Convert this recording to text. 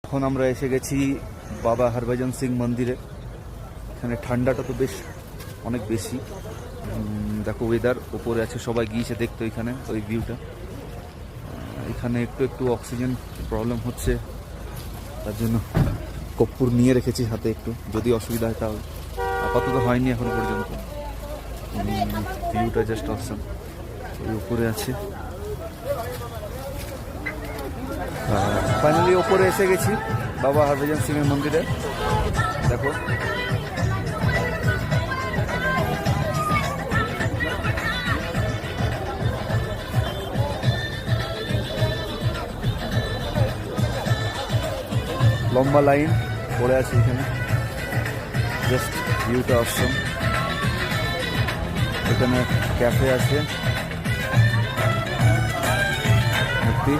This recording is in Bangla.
এখন আমরা এসে গেছি বাবা হরভজন সিং মন্দিরে। এখানে ঠান্ডাটা তো বেশ অনেক বেশি। দেখো ওয়েদার, ওপরে আছে, সবাই গিয়েছে দেখতে এখানে ওই ভিউটা। এখানে একটু একটু অক্সিজেন প্রবলেম হচ্ছে, তার জন্য কর্পূর নিয়ে রেখেছি হাতে, একটু যদি অসুবিধা হয় তাহলে। আপাতত হয়নি এখন পর্যন্ত। ভিউটা জাস্ট অসাম। ওই উপরে আছে। ফাইনালি ওপরে এসে গেছি বাবা হরভজন সিং এর মন্দিরে। দেখো লম্বা লাইন পড়ে আছে এখানে, জাস্ট ভিউটা অসাম। এখানে ক্যাফে আছে, মূর্তি।